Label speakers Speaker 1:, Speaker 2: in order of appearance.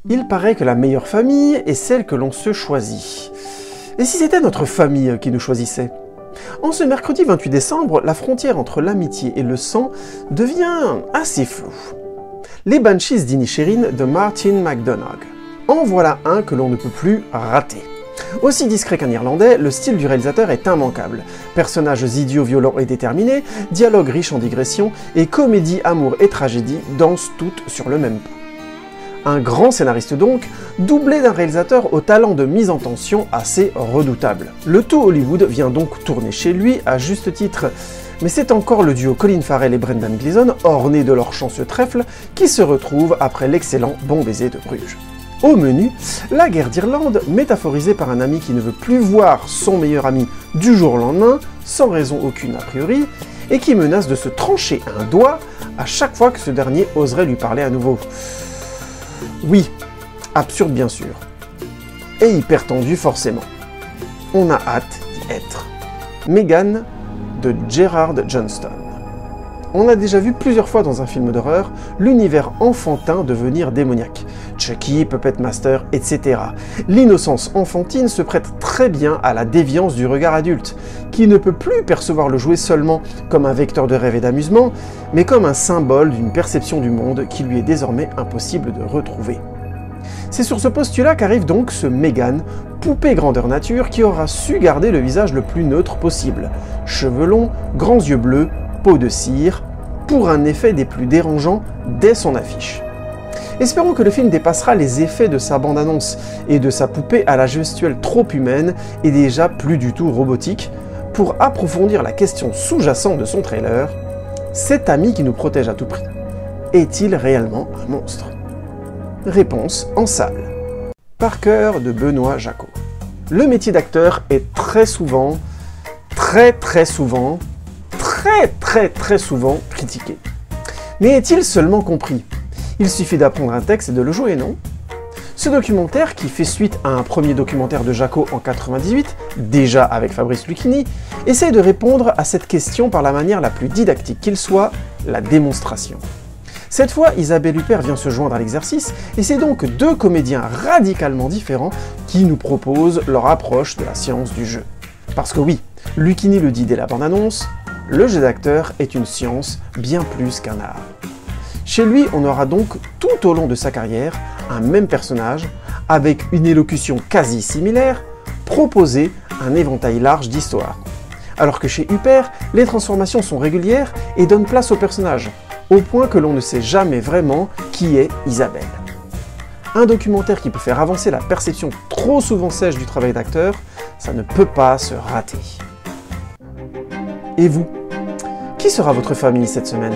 Speaker 1: Il paraît que la meilleure famille est celle que l'on se choisit. Et si c'était notre famille qui nous choisissait? En ce mercredi 28 décembre, la frontière entre l'amitié et le sang devient assez floue. Les Banshees d'Inisherin de Martin McDonagh. En voilà un que l'on ne peut plus rater. Aussi discret qu'un Irlandais, le style du réalisateur est immanquable. Personnages idiots, violents et déterminés, dialogues riches en digressions, et comédie, amour et tragédie dansent toutes sur le même pas. Un grand scénariste donc, doublé d'un réalisateur au talent de mise en tension assez redoutable. Le tout Hollywood vient donc tourner chez lui à juste titre, mais c'est encore le duo Colin Farrell et Brendan Gleeson, ornés de leur chanceux trèfle, qui se retrouvent après l'excellent Bon baiser de Bruges. Au menu, la guerre d'Irlande, métaphorisée par un ami qui ne veut plus voir son meilleur ami du jour au lendemain, sans raison aucune a priori, et qui menace de se trancher un doigt à chaque fois que ce dernier oserait lui parler à nouveau. Oui, absurde bien sûr, et hyper tendu forcément. On a hâte d'y être. Megan de Gerard Johnston. On a déjà vu plusieurs fois dans un film d'horreur l'univers enfantin devenir démoniaque. Chucky, Puppet Master, etc. L'innocence enfantine se prête très bien à la déviance du regard adulte, qui ne peut plus percevoir le jouet seulement comme un vecteur de rêve et d'amusement, mais comme un symbole d'une perception du monde qui lui est désormais impossible de retrouver. C'est sur ce postulat qu'arrive donc ce Megan, poupée grandeur nature qui aura su garder le visage le plus neutre possible. Cheveux longs, grands yeux bleus, peau de cire, pour un effet des plus dérangeants dès son affiche. Espérons que le film dépassera les effets de sa bande-annonce et de sa poupée à la gestuelle trop humaine et déjà plus du tout robotique, pour approfondir la question sous-jacente de son trailer, cet ami qui nous protège à tout prix, est-il réellement un monstre? Réponse en salle. Parker de Benoît Jacot. Le métier d'acteur est très souvent critiqué. Mais est-il seulement compris? Il suffit d'apprendre un texte et de le jouer, non? Ce documentaire, qui fait suite à un premier documentaire de Jacot en 98, déjà avec Fabrice Lucchini, essaie de répondre à cette question par la manière la plus didactique qu'il soit, la démonstration. Cette fois, Isabelle Huppert vient se joindre à l'exercice, et c'est donc deux comédiens radicalement différents qui nous proposent leur approche de la science du jeu. Parce que oui, Lucchini le dit dès la bande-annonce, le jeu d'acteur est une science bien plus qu'un art. Chez lui, on aura donc tout au long de sa carrière un même personnage, avec une élocution quasi similaire, proposer un éventail large d'histoires. Alors que chez Huppert, les transformations sont régulières et donnent place au personnage, au point que l'on ne sait jamais vraiment qui est Isabelle. Un documentaire qui peut faire avancer la perception trop souvent sèche du travail d'acteur, ça ne peut pas se rater. Et vous? Qui sera votre famille cette semaine?